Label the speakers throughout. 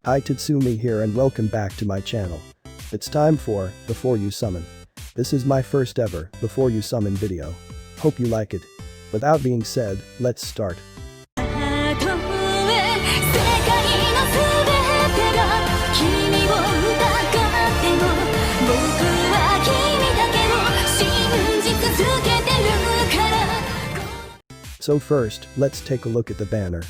Speaker 1: Hi, Tatsumi here and welcome back to my channel. It's time for Before You Summon. This is my first ever Before You Summon video. Hope you like it. Without being said, let's start. So first, let's take a look at the banner.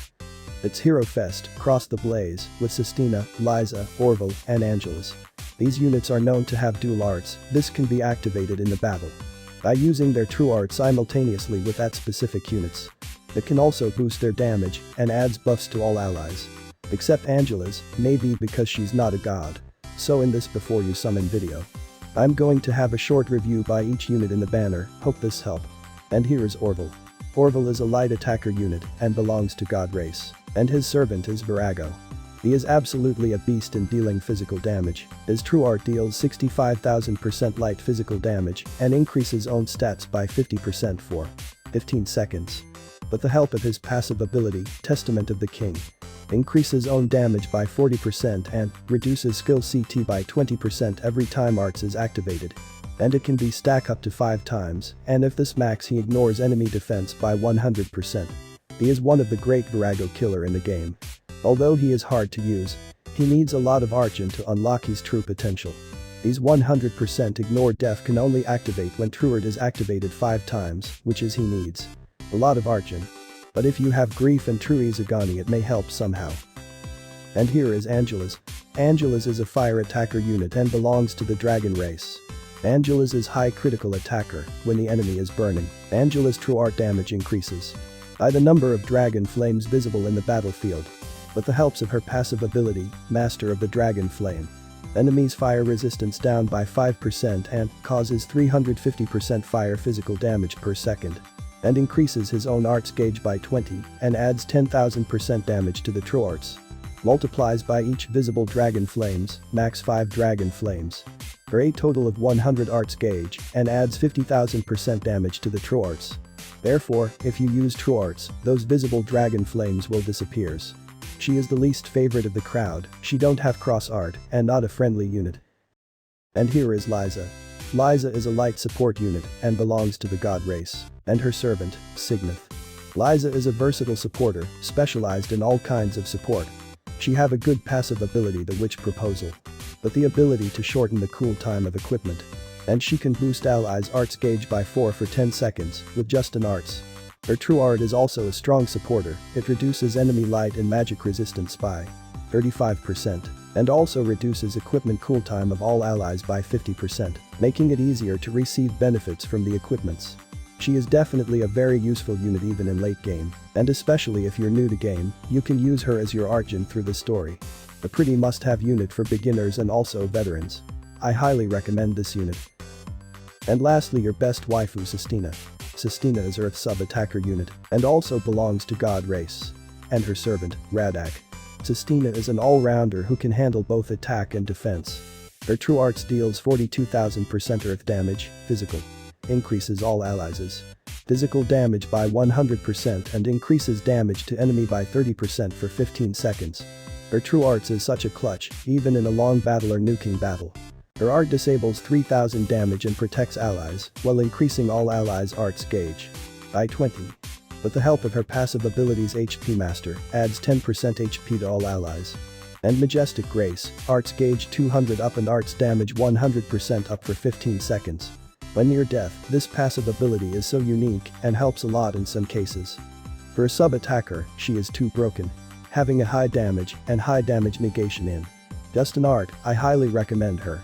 Speaker 1: It's Hero Fest, Cross the Blaze, with Sistina, Liza, Orville, and Angelas. These units are known to have dual arts. This can be activated in the battle by using their true art simultaneously with that specific units. It can also boost their damage and adds buffs to all allies. Except Angela's, maybe because she's not a god. So in this Before You Summon video, I'm going to have a short review by each unit in the banner, hope this help. And here is Orville. Orville is a light attacker unit and belongs to God race. And his servant is Virago. He is absolutely a beast in dealing physical damage. His true art deals 65,000% light physical damage and increases own stats by 50% for 15 seconds. With the help of his passive ability, Testament of the King, increases own damage by 40% and reduces skill CT by 20% every time arts is activated. And it can be stacked up to 5 times, and if this max he ignores enemy defense by 100%. He is one of the great Virago killer in the game. Although he is hard to use, he needs a lot of Argent to unlock his true potential. His 100% ignore def can only activate when Truart is activated 5 times, which is he needs a lot of Argent. But if you have Grief and True Izagani it may help somehow. And here is Angelas. Angelas is a fire attacker unit and belongs to the dragon race. Angelas is high critical attacker when the enemy is burning. Angelas' true art damage increases by the number of dragon flames visible in the battlefield. With the helps of her passive ability, Master of the Dragon Flame, enemies' fire resistance down by 5% and causes 350% fire physical damage per second. And increases his own arts gauge by 20 and adds 10,000% damage to the true arts. Multiplies by each visible dragon flames, max 5 dragon flames. For a total of 100 arts gauge and adds 50,000% damage to the true arts. Therefore, if you use true arts, those visible dragon flames will disappear. She is the least favorite of the crowd, she don't have cross art and not a friendly unit. And here is Liza. Liza is a light support unit and belongs to the god race, and her servant, Signeth. Liza is a versatile supporter, specialized in all kinds of support. She have a good passive ability, the Witch Proposal, but the ability to shorten the cool time of equipment. And she can boost allies' arts gauge by 4 for 10 seconds with just an arts. Her true art is also a strong supporter, it reduces enemy light and magic resistance by 35% and also reduces equipment cooltime of all allies by 50%, making it easier to receive benefits from the equipments. She is definitely a very useful unit even in late game, and especially if you're new to game, you can use her as your Argent through the story. A pretty must-have unit for beginners and also veterans. I highly recommend this unit. And lastly, your best waifu, Cestina. Cestina is Earth sub-attacker unit and also belongs to God race. And her servant, Radak. Cestina is an all-rounder who can handle both attack and defense. Her true arts deals 42,000% earth damage, physical. Increases all allies' physical damage by 100% and increases damage to enemy by 30% for 15 seconds. Her true arts is such a clutch, even in a long battle or nuking battle. Her art disables 3,000 damage and protects allies while increasing all allies' arts gauge by 20. With the help of her passive abilities, HP Master adds 10% HP to all allies. And Majestic Grace, arts gauge 200 up and arts damage 100% up for 15 seconds. When near death, this passive ability is so unique and helps a lot in some cases. For a sub-attacker, she is too broken, having a high damage and high damage negation in just an art, I highly recommend her.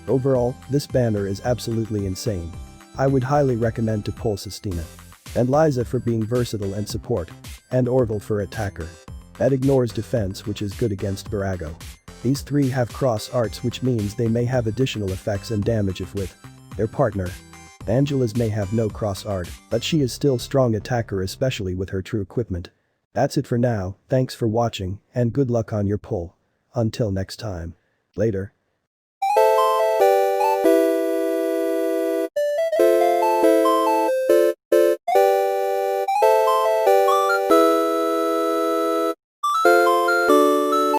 Speaker 1: Overall, this banner is absolutely insane. I would highly recommend to pull Sistina. And Liza for being versatile and support. And Orville for attacker. That ignores defense, which is good against Virago. These 3 have cross arts, which means they may have additional effects and damage if with their partner. Angela's may have no cross art, but she is still strong attacker, especially with her true equipment. That's it for now, thanks for watching and good luck on your pull. Until next time. Later.